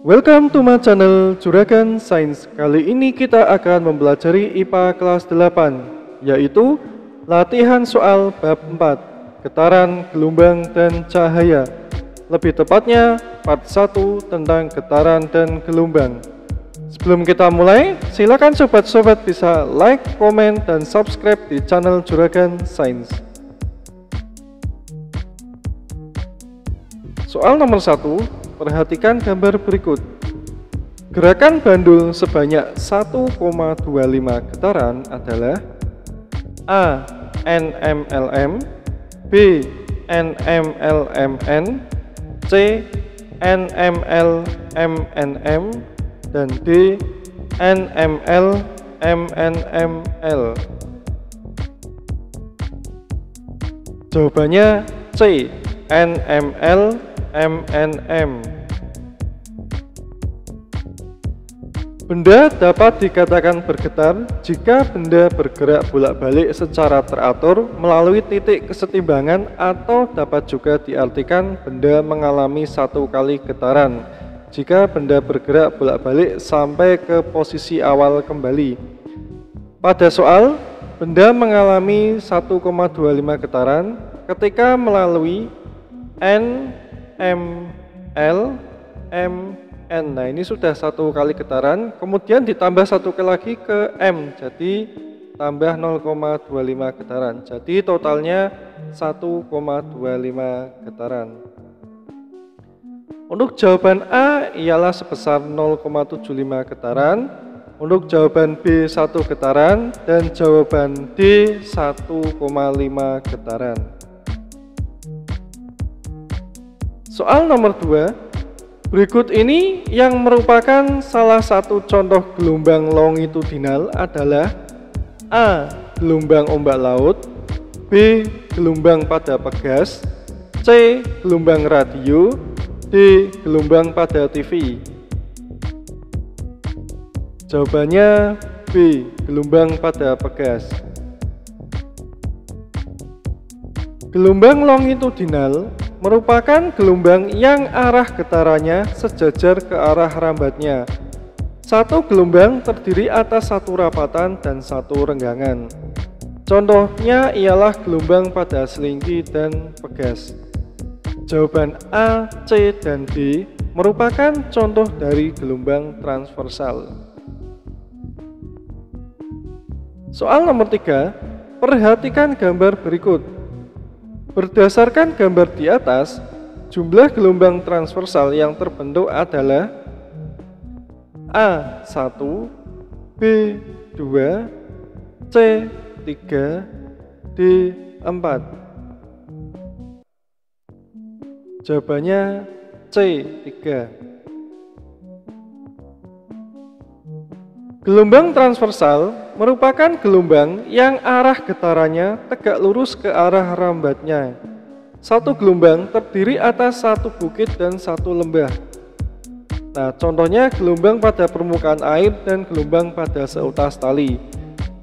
Welcome to my channel Juragan Sains. Kali ini kita akan mempelajari IPA kelas 8, yaitu latihan soal bab 4, getaran, gelombang, dan cahaya. Lebih tepatnya, part 1 tentang getaran dan gelombang. Sebelum kita mulai, silakan sobat-sobat bisa like, komen, dan subscribe di channel Juragan Sains. Soal nomor 1, perhatikan gambar berikut. Gerakan bandul sebanyak 1,25 getaran adalah A. NMLM, B. NMLMN, C. NMLMNM, dan D. NMLMNML. Jawabannya C. NMLMNM. Benda dapat dikatakan bergetar jika benda bergerak bolak-balik secara teratur melalui titik kesetimbangan, atau dapat juga diartikan benda mengalami satu kali getaran jika benda bergerak bolak-balik sampai ke posisi awal kembali. Pada soal, benda mengalami 1,25 getaran ketika melalui N, M, L, M, N. Nah, ini sudah satu kali getaran, kemudian ditambah satu kali lagi ke M, jadi tambah 0,25 getaran. Jadi totalnya 1,25 getaran. Untuk jawaban A ialah sebesar 0,75 getaran, untuk jawaban B 1 getaran, dan jawaban D 1,5 getaran. Soal nomor 2, berikut ini yang merupakan salah satu contoh gelombang longitudinal adalah A. Gelombang ombak laut, B. Gelombang pada pegas, C. Gelombang radio, D. Gelombang pada TV. Jawabannya B. Gelombang pada pegas. Gelombang longitudinal merupakan gelombang yang arah getarannya sejajar ke arah rambatnya. Satu gelombang terdiri atas satu rapatan dan satu renggangan. Contohnya ialah gelombang pada selingki dan pegas. Jawaban A, C, dan D merupakan contoh dari gelombang transversal. Soal nomor 3, perhatikan gambar berikut. Berdasarkan gambar di atas, jumlah gelombang transversal yang terbentuk adalah A. 1, B. 2, C. 3, D. 4. Jawabannya C. 3. Gelombang transversal merupakan gelombang yang arah getarannya tegak lurus ke arah rambatnya. Satu gelombang terdiri atas satu bukit dan satu lembah. Nah, contohnya gelombang pada permukaan air dan gelombang pada seutas tali.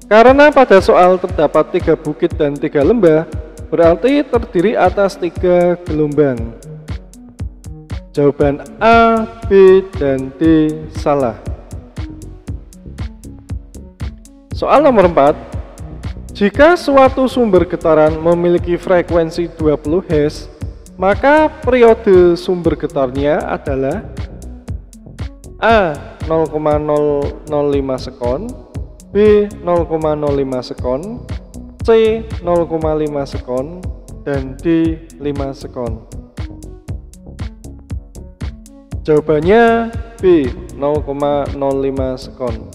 Karena pada soal terdapat 3 bukit dan 3 lembah, berarti terdiri atas 3 gelombang. Jawaban A, B, dan D salah. Soal nomor 4, jika suatu sumber getaran memiliki frekuensi 20 Hz, maka periode sumber getarnya adalah A. 0,005 sekon, B. 0,05 sekon, C. 0,5 sekon, dan D. 5 sekon. Jawabannya B. 0,05 sekon.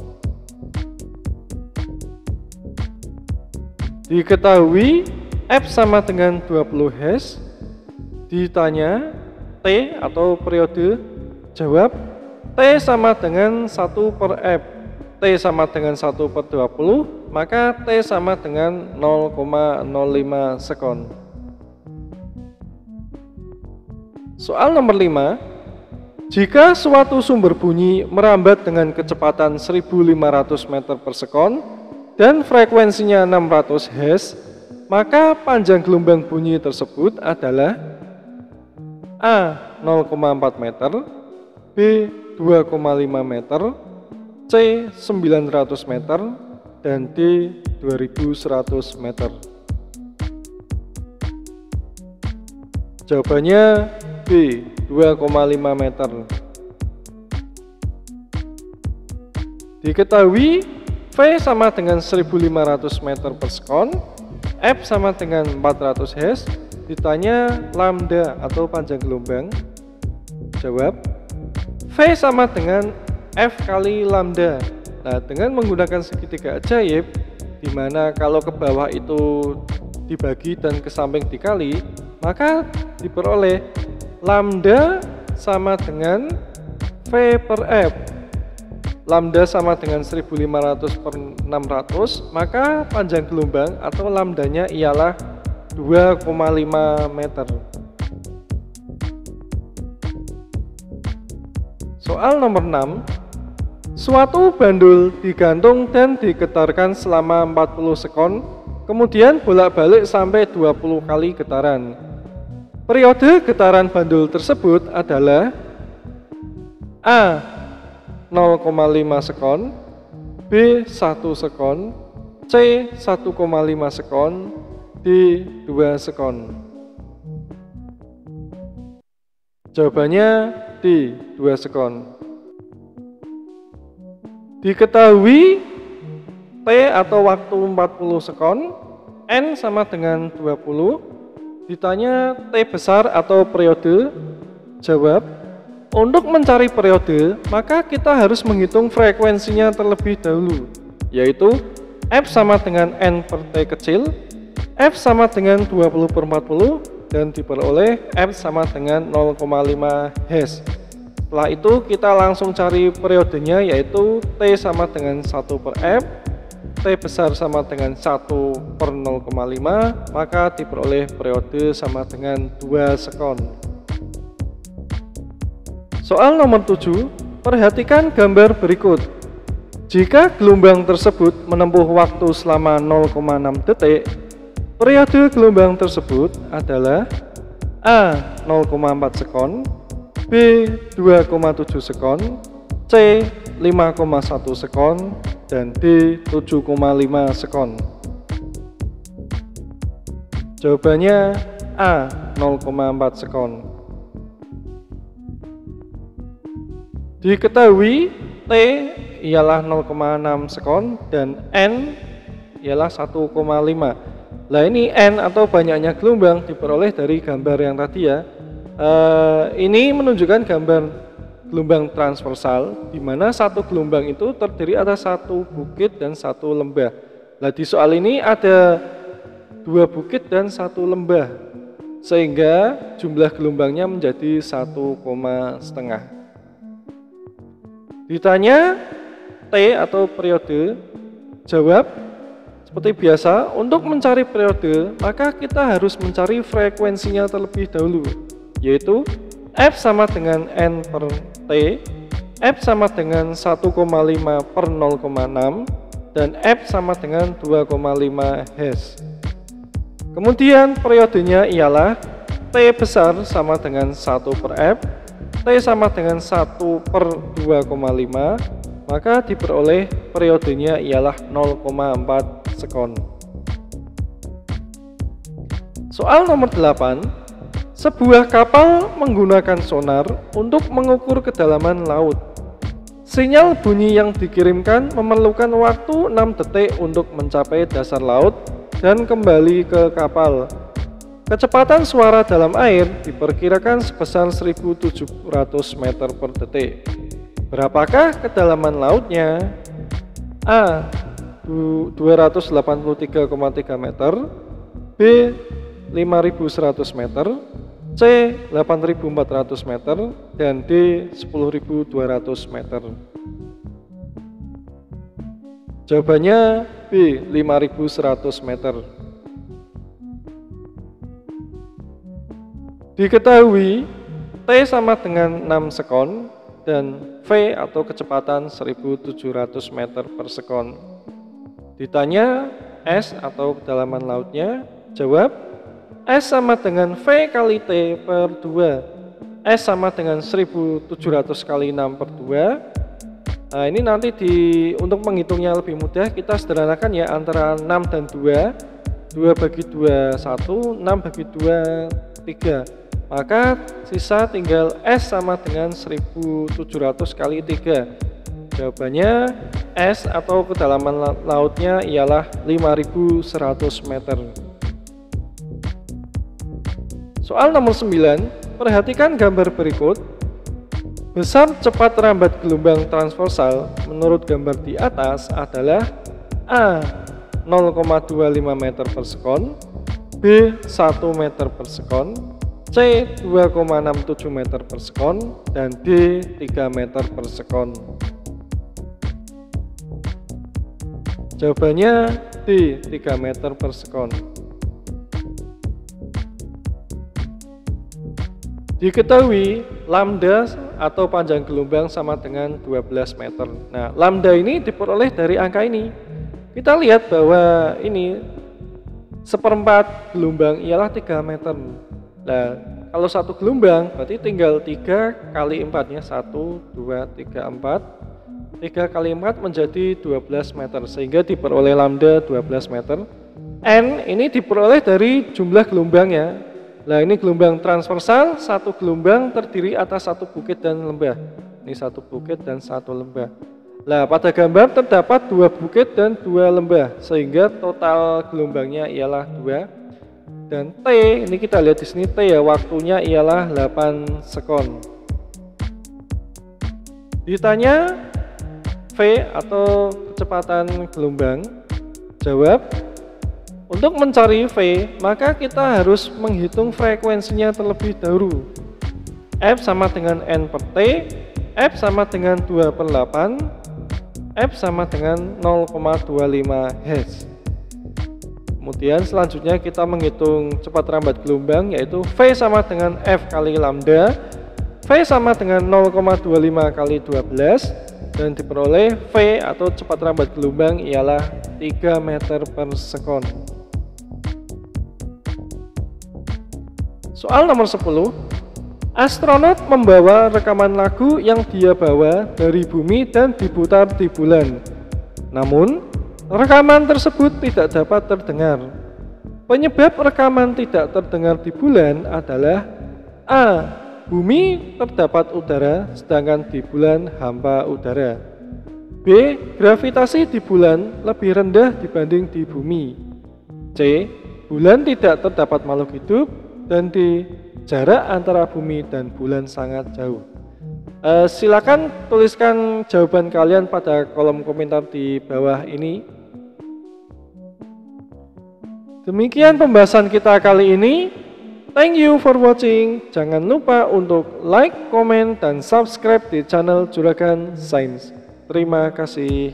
Diketahui F sama dengan 20 Hz. Ditanya T atau periode, jawab T sama dengan 1 per F. T sama dengan 1 per 20, maka T sama dengan 0,05 sekon. Soal nomor 5, jika suatu sumber bunyi merambat dengan kecepatan 1500 meter per sekon dan frekuensinya 600 Hz, maka panjang gelombang bunyi tersebut adalah A. 0,4 meter, B. 2,5 meter, C 900 meter, dan D 2100 meter. Jawabannya B 2,5 meter. Diketahui V sama dengan 1500 meter per sekon, F sama dengan 400 Hz. Ditanya lambda atau panjang gelombang. Jawab, V sama dengan F kali lambda. Nah, dengan menggunakan segitiga ajaib, dimana kalau ke bawah itu dibagi dan ke samping dikali, maka diperoleh lambda sama dengan V per F. Lambda sama dengan 1500 per 600, maka panjang gelombang atau lambdanya ialah 2,5 meter. Soal nomor 6. Suatu bandul digantung dan digetarkan selama 40 sekon, kemudian bolak-balik sampai 20 kali getaran. Periode getaran bandul tersebut adalah A 0,5 sekon, B 1 sekon, C 1,5 sekon, D 2 sekon. Jawabannya D 2 sekon. Diketahui T atau waktu 40 sekon, N sama dengan 20. Ditanya T besar atau periode. Jawab, untuk mencari periode, maka kita harus menghitung frekuensinya terlebih dahulu, yaitu F sama dengan N per T kecil, F sama dengan 20 per 40, dan diperoleh F sama dengan 0,5 Hz. Setelah itu kita langsung cari periodenya, yaitu T sama dengan 1 per F, T besar sama dengan 1 per 0,5, maka diperoleh periode sama dengan 2 sekon. Soal nomor 7, perhatikan gambar berikut. Jika gelombang tersebut menempuh waktu selama 0,6 detik, periode gelombang tersebut adalah A 0,4 sekon, B 2,7 sekon, C 5,1 sekon, dan D 7,5 sekon. Jawabannya A 0,4 sekon. Diketahui T ialah 0,6 sekon dan N ialah 1,5. Nah, ini N atau banyaknya gelombang diperoleh dari gambar yang tadi ya. Ini menunjukkan gambar gelombang transversal, di mana satu gelombang itu terdiri atas satu bukit dan satu lembah. Nah, di soal ini ada 2 bukit dan 1 lembah, sehingga jumlah gelombangnya menjadi 1,5. Ditanya T atau periode, jawab seperti biasa, untuk mencari periode maka kita harus mencari frekuensinya terlebih dahulu, yaitu F sama dengan N per T, F sama dengan 1,5 per 0,6, dan F sama dengan 2,5 Hz. Kemudian periodenya ialah T besar sama dengan 1 per F, T sama dengan 1 per 2,5, maka diperoleh periodenya ialah 0,4 sekon. Soal nomor 8, sebuah kapal menggunakan sonar untuk mengukur kedalaman laut. Sinyal bunyi yang dikirimkan memerlukan waktu 6 detik untuk mencapai dasar laut dan kembali ke kapal. Kecepatan suara dalam air diperkirakan sebesar 1700 meter per detik. Berapakah kedalaman lautnya? A 283,3 meter, B 5100 meter, C 8400 meter, dan D 10200 meter. Jawabannya B 5100 meter. Diketahui T sama dengan 6 sekon dan V atau kecepatan 1700 meter per sekon. Ditanya S atau kedalaman lautnya, jawab S sama dengan V kali T per 2. S sama dengan 1700 kali 6 per 2. Nah, ini nanti untuk menghitungnya lebih mudah, kita sederhanakan ya antara 6 dan 2. 2 bagi 2, 1, 6 bagi 2, 3. Maka sisa tinggal S sama dengan 1700 kali 3. Jawabannya S atau kedalaman lautnya ialah 5100 meter. Soal nomor 9, perhatikan gambar berikut. Besar cepat rambat gelombang transversal menurut gambar di atas adalah A. 0,25 meter per sekon, B. 1 meter per sekon, C. 2,67 meter per sekon, dan D. 3 meter per sekon. Jawabannya D. 3 meter per sekon. Diketahui lambda atau panjang gelombang sama dengan 12 meter. Nah, lambda ini diperoleh dari angka ini. Kita lihat bahwa ini seperempat gelombang ialah 3 meter. Nah, kalau satu gelombang berarti tinggal 3 kali 4 ya. 1, 2, 3, 4. 3 kali 4 menjadi 12 meter. Sehingga diperoleh lambda 12 meter. N ini diperoleh dari jumlah gelombangnya. Nah, ini gelombang transversal, satu gelombang terdiri atas satu bukit dan lembah. Ini satu bukit dan satu lembah. Nah, pada gambar terdapat 2 bukit dan 2 lembah, sehingga total gelombangnya ialah 2. Dan T, ini kita lihat di sini T ya, waktunya ialah 8 sekon. Ditanya V atau kecepatan gelombang, jawab. Untuk mencari V, maka kita harus menghitung frekuensinya terlebih dahulu. F sama dengan N per T, F sama dengan 2 per 8, F sama dengan 0,25 Hz. Kemudian selanjutnya kita menghitung cepat rambat gelombang, yaitu V sama dengan F kali lambda, V sama dengan 0,25 kali 12, dan diperoleh V atau cepat rambat gelombang ialah 3 meter per sekon. Soal nomor 10, astronot membawa rekaman lagu yang dia bawa dari bumi dan diputar di bulan. Namun, rekaman tersebut tidak dapat terdengar. Penyebab rekaman tidak terdengar di bulan adalah A. Bumi terdapat udara, sedangkan di bulan hampa udara. B. Gravitasi di bulan lebih rendah dibanding di bumi. C. Bulan tidak terdapat makhluk hidup. Dan D. Jarak antara bumi dan bulan sangat jauh. Silakan tuliskan jawaban kalian pada kolom komentar di bawah ini. Demikian pembahasan kita kali ini. Thank you for watching. Jangan lupa untuk like, komen, dan subscribe di channel Juragan Sains. Terima kasih.